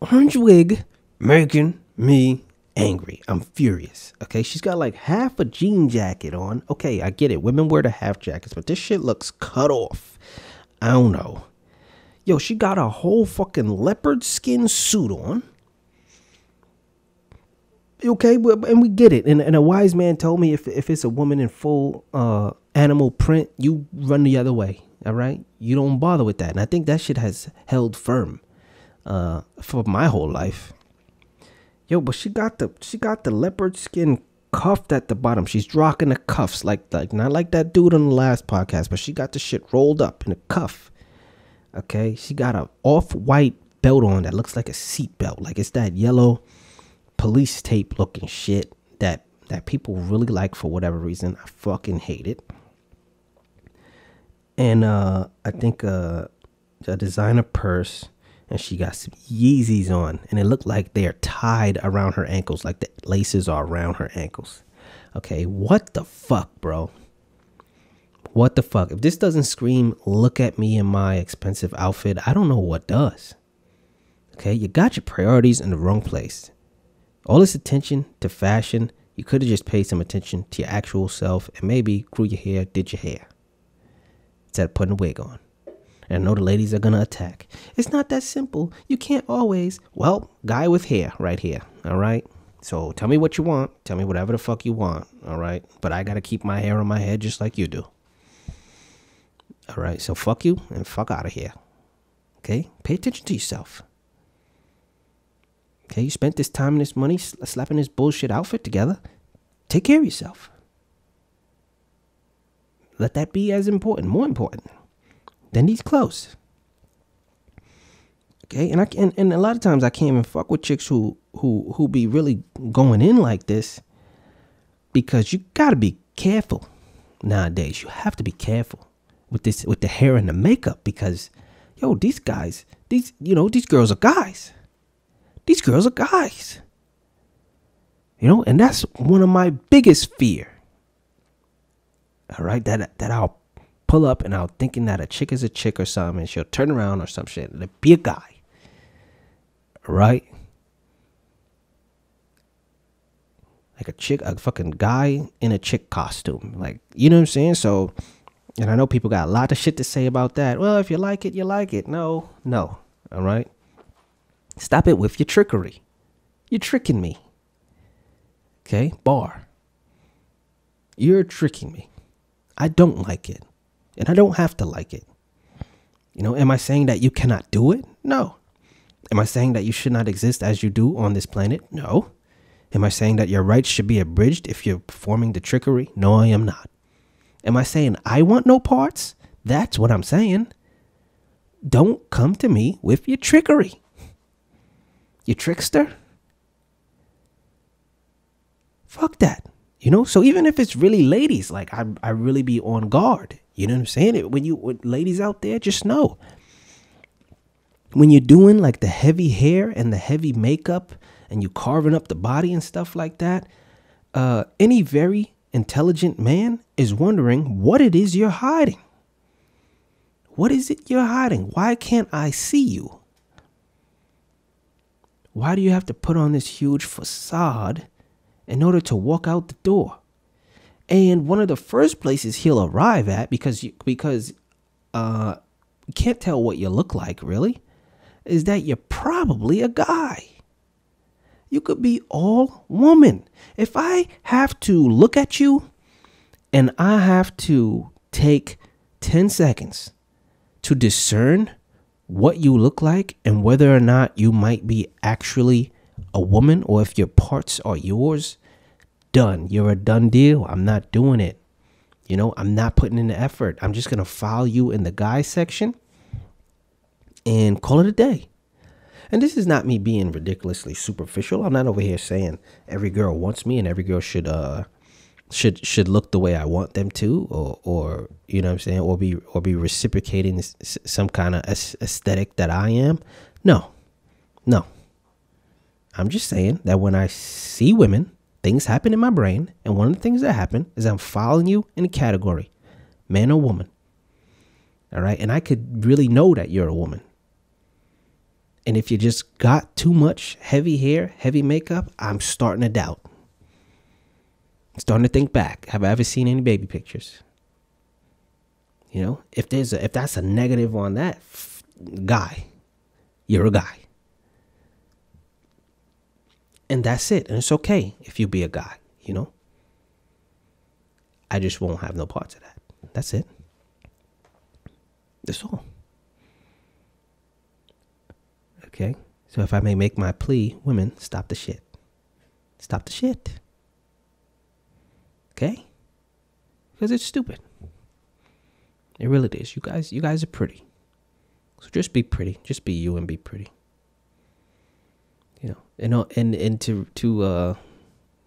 Orange wig making me angry. I'm furious. Okay? She's got like half a jean jacket on. Okay, I get it. Women wear the half jackets, but this shit looks cut off. I don't know. Yo, she got a whole fucking leopard skin suit on. Okay, and we get it. And a wise man told me if it's a woman in full animal print, you run the other way. All right? You don't bother with that. And I think that shit has held firm for my whole life. Yo, but she got the leopard skin cuffed at the bottom. She's rocking the cuffs like not like that dude on the last podcast, but she got the shit rolled up in a cuff. Okay, she got a off-white belt on that looks like a seat belt, like it's that yellow police tape looking shit that people really like for whatever reason. I fucking hate it. And I think a designer purse, and she got some Yeezys on, and it looked like they're tied around her ankles, like the laces are around her ankles. Okay, what the fuck, bro? What the fuck? If this doesn't scream, look at me in my expensive outfit, I don't know what does. Okay, you got your priorities in the wrong place. All this attention to fashion, you could have just paid some attention to your actual self and maybe grew your hair, did your hair, instead of putting a wig on. And I know the ladies are going to attack. It's not that simple. You can't always. Well, guy with hair right here. All right. So tell me what you want. Tell me whatever the fuck you want. All right. But I got to keep my hair on my head just like you do. All right. So fuck you and fuck out of here. Okay. Pay attention to yourself. Okay. You spent this time and this money slapping this bullshit outfit together. Take care of yourself. Let that be as important, more important than these clothes. Okay, and a lot of times I can't even fuck with chicks who be really going in like this, because you gotta be careful nowadays. You have to be careful with the hair and the makeup, because yo, these guys, these girls are guys. These girls are guys. You know, and that's one of my biggest fear. All right, that I'll pull up and I'll thinking that a chick is a chick or something, and she'll turn around or some shit and be a guy. Right? Like a fucking guy in a chick costume. Like, you know what I'm saying? So, and I know people got a lot of shit to say about that. Well, if you like it, you like it. No. All right? Stop it with your trickery. You're tricking me. Okay? Bar. You're tricking me. I don't like it. And I don't have to like it. You know, am I saying that you cannot do it? No. Am I saying that you should not exist as you do on this planet? No. Am I saying that your rights should be abridged if you're performing the trickery? No, I am not. Am I saying I want no parts? That's what I'm saying. Don't come to me with your trickery. You trickster. Fuck that. You know, so even if it's really ladies, like I really be on guard. You know what I'm saying? When ladies out there, just know, when you're doing like the heavy hair and the heavy makeup and you carving up the body and stuff like that, any very intelligent man is wondering what it is you're hiding. What is it you're hiding? Why can't I see you? Why do you have to put on this huge facade in order to walk out the door? And one of the first places he'll arrive at, because you can't tell what you look like, really, is that you're probably a guy. You could be all woman. If I have to look at you And I have to take 10 seconds to discern what you look like and whether or not you might be actually a woman or if your parts are yours. Done. You're a done deal. I'm not doing it. You know, I'm not putting in the effort. I'm just going to file you in the guy section and call it a day. And this is not me being ridiculously superficial. I'm not over here saying every girl wants me and every girl should look the way I want them to, or you know what I'm saying, or be reciprocating some kind of aesthetic that I am. No. I'm just saying that when I see women, things happen in my brain, and one of the things that happen is I'm filing you in a category, man or woman. All right, and I could really know that you're a woman. And if you just got too much heavy hair, heavy makeup, I'm starting to doubt. I'm starting to think back. Have I ever seen any baby pictures? You know, if that's a negative on that guy, you're a guy. And that's it. And it's okay if you be a guy, you know. I just won't have no parts of that. That's it. That's all. Okay, so if I may make my plea, women, stop the shit. Stop the shit. Okay? Because it's stupid. It really is. You guys are pretty. So just be pretty. Just be you and be pretty. You know, and to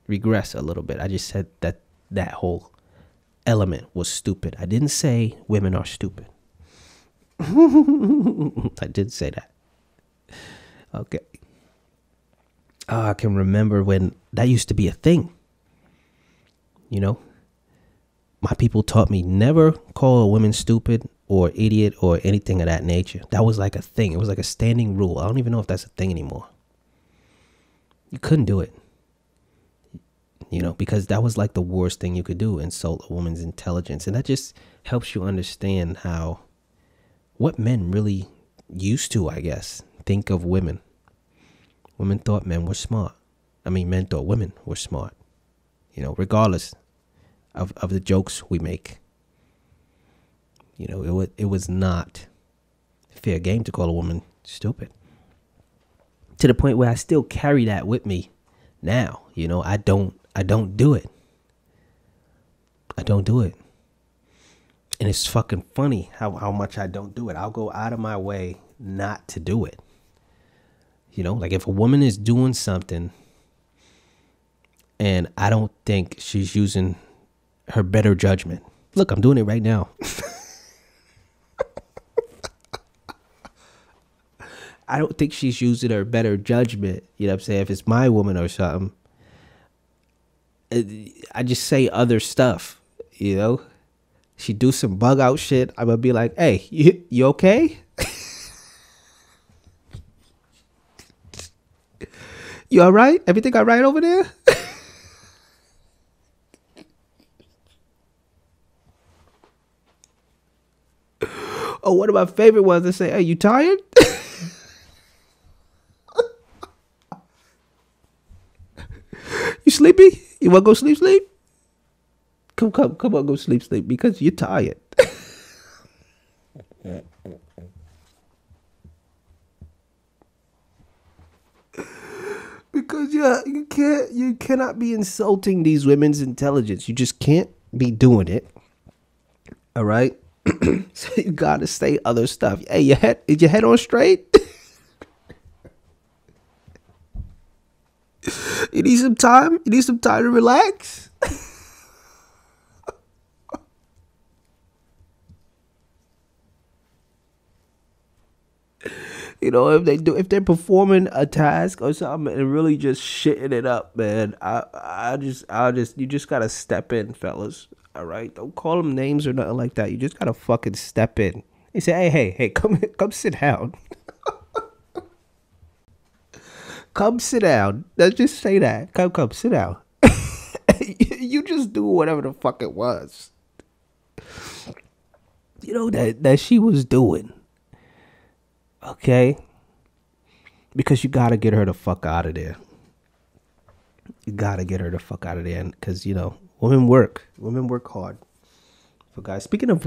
regress a little bit, I just said that whole element was stupid. I didn't say women are stupid. I did say that. Okay. I can remember when that used to be a thing. You know, my people taught me never call a woman stupid or idiot or anything of that nature. That was like a thing. It was like a standing rule. I don't even know if that's a thing anymore. You couldn't do it. You know, because that was like the worst thing you could do, insult a woman's intelligence. And that just helps you understand what men really used to, I guess, think of women. Women thought men were smart. I mean, men thought women were smart. You know, regardless of the jokes we make. You know, it was not fair game to call a woman stupid. To the point where I still carry that with me now. You know, I don't do it. I don't do it. And it's fucking funny how much I don't do it. I'll go out of my way not to do it. You know, like if a woman is doing something and I don't think she's using her better judgment. Look, I'm doing it right now. I don't think she's using her better judgment. You know what I'm saying? If it's my woman or something, I just say other stuff, you know? She do some bug out shit, I'm gonna be like, hey, you okay? You all right? Everything all right over there? Oh, one of my favorite ones to say, hey, you tired? You sleepy? You want to go sleep? Come on, go sleep because you're tired. Because you cannot be insulting these women's intelligence. You just can't be doing it. All right? So you gotta say other stuff. Hey, is your head on straight? You need some time? You need some time to relax? You know, if they're performing a task or something and really just shitting it up, man, you just gotta step in, fellas. All right, don't call them names or nothing like that. You just gotta fucking step in. You say, hey, come sit down. Come sit down. Let's just say that. Come sit down. You just do whatever the fuck it was. You know that she was doing. Okay? Because you gotta get her the fuck out of there. You gotta get her the fuck out of there. Because, you know, Women work hard. So guys, speaking of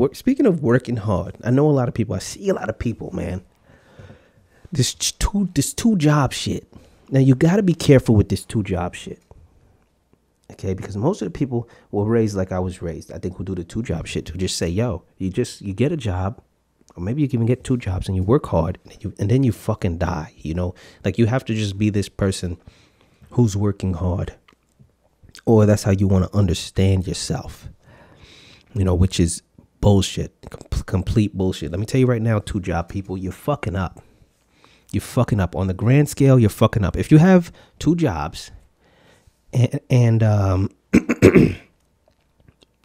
working hard, I know a lot of people, I see a lot of people, man. This two job shit. Now you got to be careful with this 2 job shit. Okay, because most of the people were raised like I was raised. I think we'll do the 2 job shit to just say, yo, you get a job, or maybe you can even get 2 jobs and you work hard and then you fucking die, you know? Like you have to just be this person who's working hard, or that's how you want to understand yourself, you know, which is bullshit, complete bullshit. Let me tell you right now, 2 job people, you're fucking up. You're fucking up on the grand scale. You're fucking up. If you have 2 jobs and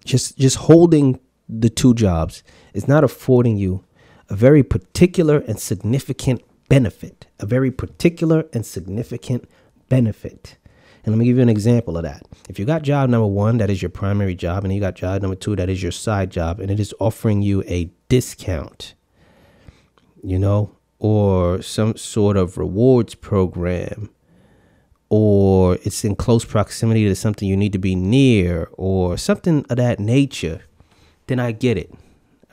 just holding the 2 jobs is not affording you a very particular and significant benefit, And let me give you an example of that. If you got job number 1, that is your primary job, and you got job number 2, that is your side job, and it is offering you a discount, you know, or some sort of rewards program, or it's in close proximity to something you need to be near, or something of that nature, then I get it.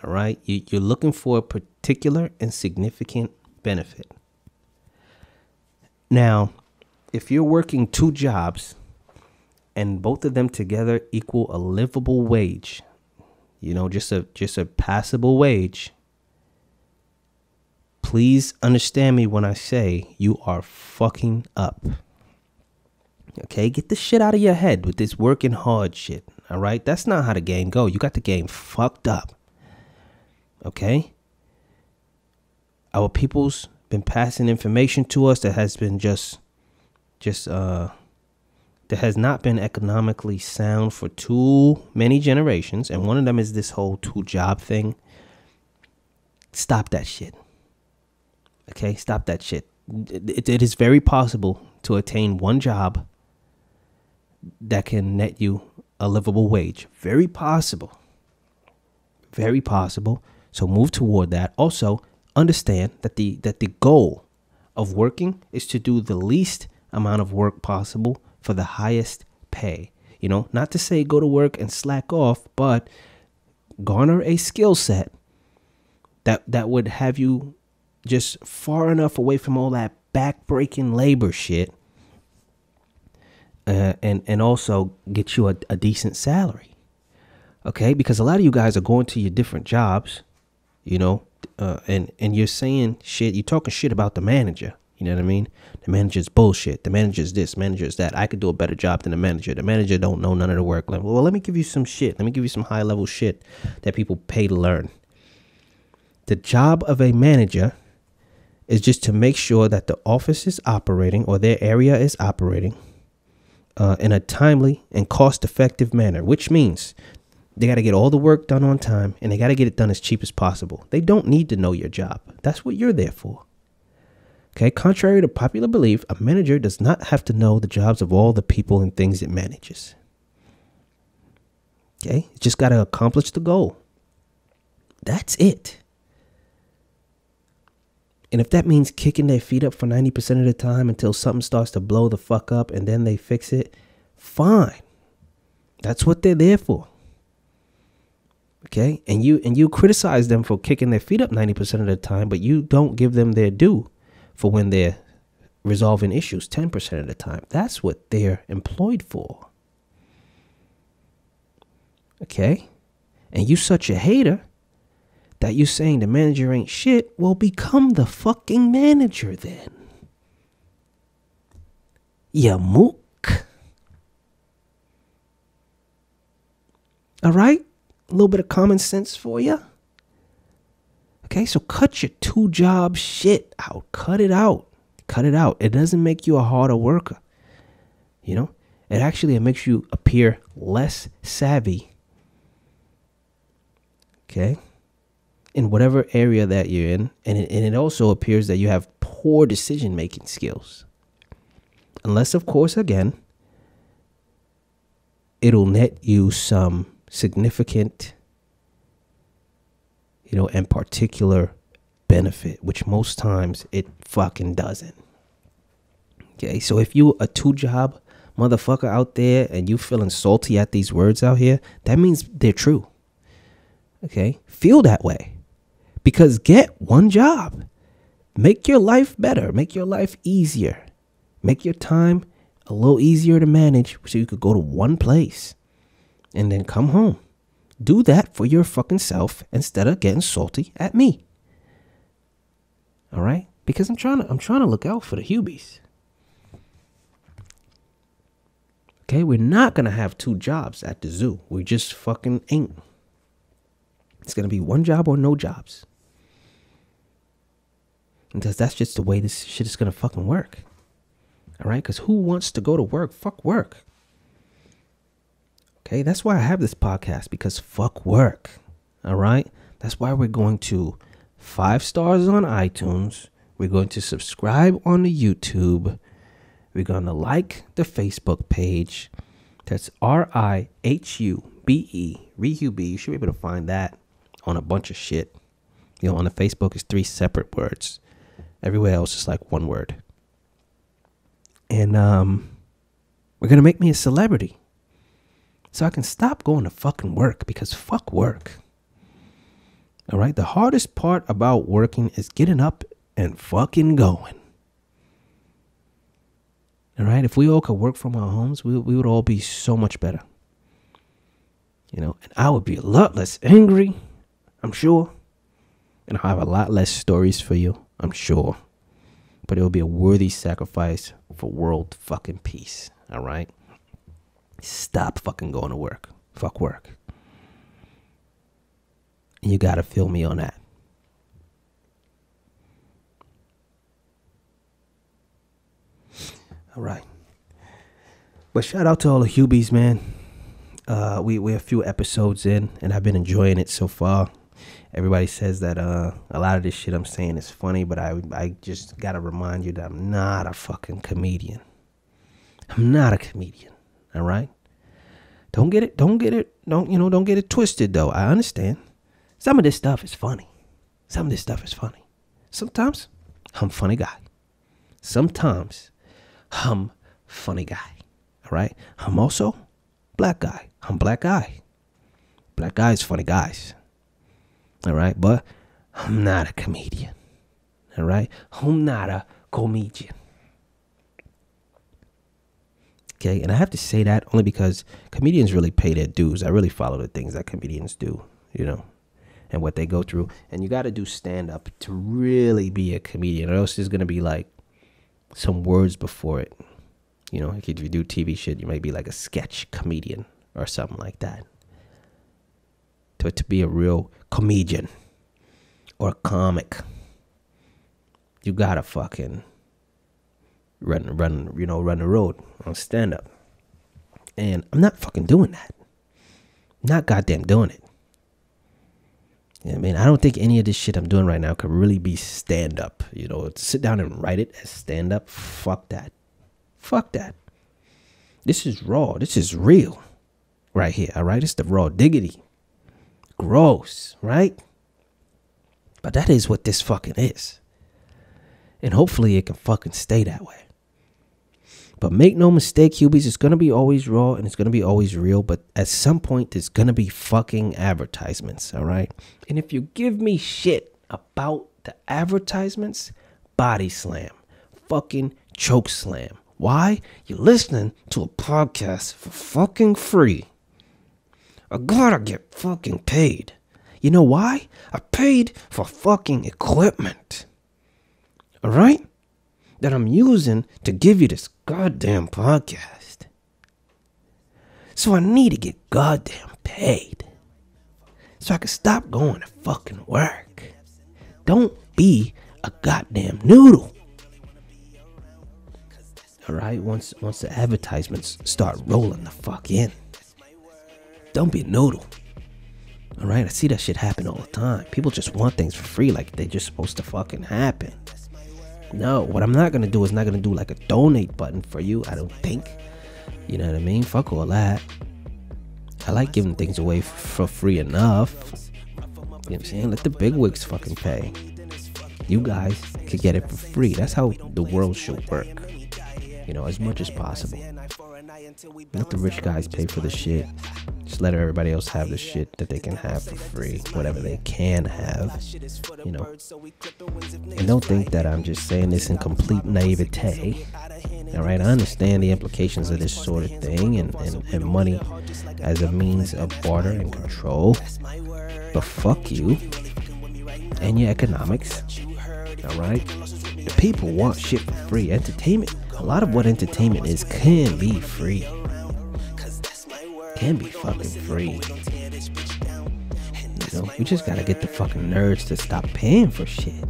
All right. You're looking for a particular and significant benefit. Now, if you're working 2 jobs and both of them together equal a livable wage, you know, just a passable wage, please understand me when I say you are fucking up. Okay, get the shit out of your head with this working hard shit. All right, that's not how the game go. You got the game fucked up. Okay, our people's been passing information to us that has been that has not been economically sound for too many generations, and one of them is this whole 2 job thing. Stop that shit. Okay, stop that shit. It is very possible to attain 1 job that can net you a livable wage. Very possible. Very possible. So move toward that. Also, understand that the goal of working is to do the least amount of work possible for the highest pay. You know, not to say go to work and slack off, but garner a skill set that would have you just far enough away from all that back-breaking labor shit, and also get you a decent salary. Okay, because a lot of you guys are going to your different jobs, you know, and you're saying shit, you're talking shit about the manager. You know what I mean? The manager's bullshit. The manager's this, manager's that. I could do a better job than the manager. The manager don't know none of the work. Well, let me give you some shit. Let me give you some high level shit that people pay to learn. The job of a manager is just to make sure that the office is operating, or their area is operating in a timely and cost-effective manner, which means they got to get all the work done on time, and they got to get it done as cheap as possible. They don't need to know your job. That's what you're there for. Okay, contrary to popular belief, a manager does not have to know the jobs of all the people and things it manages. Okay, it just got to accomplish the goal. That's it. And if that means kicking their feet up for 90% of the time until something starts to blow the fuck up and then they fix it, fine. That's what they're there for. Okay, and you criticize them for kicking their feet up 90% of the time, but you don't give them their due for when they're resolving issues 10% of the time. That's what they're employed for. Okay, and you such a hater that you saying the manager ain't shit. Well, become the fucking manager then. Ya mook. All right? A little bit of common sense for you. Okay, so cut your 2 job shit out. Cut it out. Cut it out. It doesn't make you a harder worker. You know? It actually makes you appear less savvy. Okay? In whatever area that you're in. And it also appears that you have poor decision-making skills. Unless, of course, again, it'll net you some significant, you know, and particular benefit, which most times it fucking doesn't. Okay, so if you a 2 job motherfucker out there and you feeling salty at these words out here, that means they're true. Okay? Feel that way. Because get one job. Make your life better. Make your life easier. Make your time a little easier to manage so you could go to one place and then come home. Do that for your fucking self instead of getting salty at me. All right? Because I'm trying to look out for the Hubies. Okay, we're not going to have 2 jobs at the zoo. We just fucking ain't. It's going to be one job or no jobs. Because that's just the way this shit is going to fucking work. All right? Because who wants to go to work? Fuck work. Okay, that's why I have this podcast. Because fuck work. All right? That's why we're going to 5 stars on iTunes. We're going to subscribe on the YouTube. We're going to like the Facebook page. That's RiHuBe, RiHuBe. You should be able to find that on a bunch of shit. You know, on the Facebook, it's 3 separate words. Everywhere else is like 1 word. And we're going to make me a celebrity. So I can stop going to fucking work, because fuck work. All right? The hardest part about working is getting up and fucking going. All right? If we all could work from our homes, we would all be so much better. You know, and I would be a lot less angry, I'm sure. And I'll have a lot less stories for you, I'm sure. But it will be a worthy sacrifice for world fucking peace. All right? Stop fucking going to work. Fuck work. And you gotta feel me on that. All right. But shout out to all the Hubies, man. We're a few episodes in, and I've been enjoying it so far. Everybody says that a lot of this shit I'm saying is funny, but I just gotta remind you that I'm not a fucking comedian. I'm not a comedian. All right? Don't get it twisted though. I understand. Some of this stuff is funny. Sometimes I'm a funny guy. Sometimes I'm funny guy. All right? I'm also black guy. I'm black guy. Black guys, funny guys. All right? But I'm not a comedian. All right? I'm not a comedian. Okay? And I have to say that only because comedians really pay their dues. I really follow the things that comedians do, you know, and what they go through. And you got to do stand-up to really be a comedian, or else there's going to be like some words before it. You know, if you do TV shit, you might be like a sketch comedian or something like that. To be a real comedian or a comic, you gotta fucking run the road on stand up. And I'm not fucking doing that. Not goddamn doing it. Yeah, I mean, I don't think any of this shit I'm doing right now could really be stand up. You know, sit down and write it as stand up. Fuck that. Fuck that. This is raw. This is real right here. All right. It's the raw diggity. Gross, right? But that is what this fucking is. And hopefully it can fucking stay that way. But make no mistake, Hubies, it's going to be always raw and it's going to be always real. But at some point, there's going to be fucking advertisements, all right? And if you give me shit about the advertisements, body slam, fucking choke slam. Why? You're listening to a podcast for fucking free. I gotta get fucking paid. You know why? I paid for fucking equipment. All right? That I'm using to give you this goddamn podcast. So I need to get goddamn paid. So I can stop going to fucking work. Don't be a goddamn noodle. All right? Once the advertisements start rolling the fuck in. Don't be a noodle. All right? I see that shit happen all the time. People just want things for free like they're just supposed to fucking happen. No, what I'm not going to do is not going to do like a donate button for you, I don't think. You know what I mean? Fuck all that. I like giving things away for free enough. You know what I'm saying? Let the bigwigs fucking pay. You guys could get it for free. That's how the world should work. you know, as much as possible. Let the rich guys pay for the shit. Just let everybody else have the shit that they can have for free, whatever they can have, you know. And don't think that I'm just saying this in complete naivete. All right, I understand the implications of this sort of thing and money as a means of barter and control. But fuck you and your economics. All right, the people want shit for free. Entertainment, a lot of what entertainment is can be free. Can be fucking free. You know, we just gotta get the fucking nerds to stop paying for shit.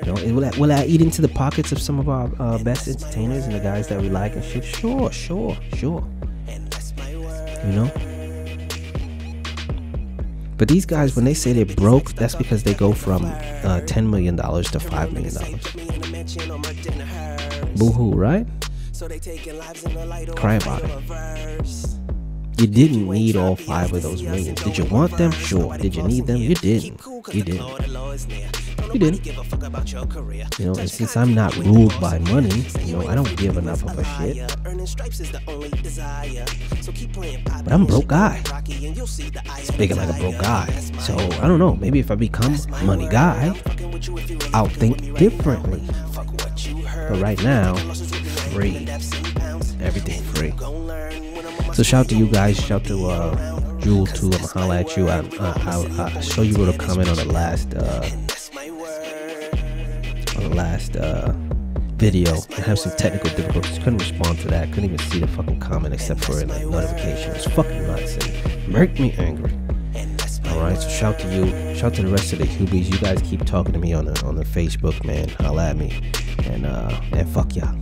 You know, will that eat into the pockets of some of our best entertainers and the guys that we like and shit? Sure. You know? But these guys, when they say they're broke, that's because they go from $10 million to $5 million. Boo-hoo, right? Cry about it. You didn't need all 5 of those millions. Did you want them? Sure. Did you need them? You didn't. You didn't. You know, and since I'm not ruled by money, you know, I don't give enough of a shit. But I'm a broke guy. Speaking like a broke guy. So, I don't know. Maybe if I become a money guy, I'll think differently. But right now, free. Everything free. So shout to you guys. Shout to Jewel too. I'm gonna holla at you. I saw you wrote a comment on the last video. I have some technical difficulties. Couldn't respond to that. Couldn't even see the fucking comment except for like notification. It's fucking nuts and make me angry. Alright, so shout to you. Shout to the rest of the Hubies. You guys keep talking to me on the Facebook, man. Holla at me. And fuck y'all.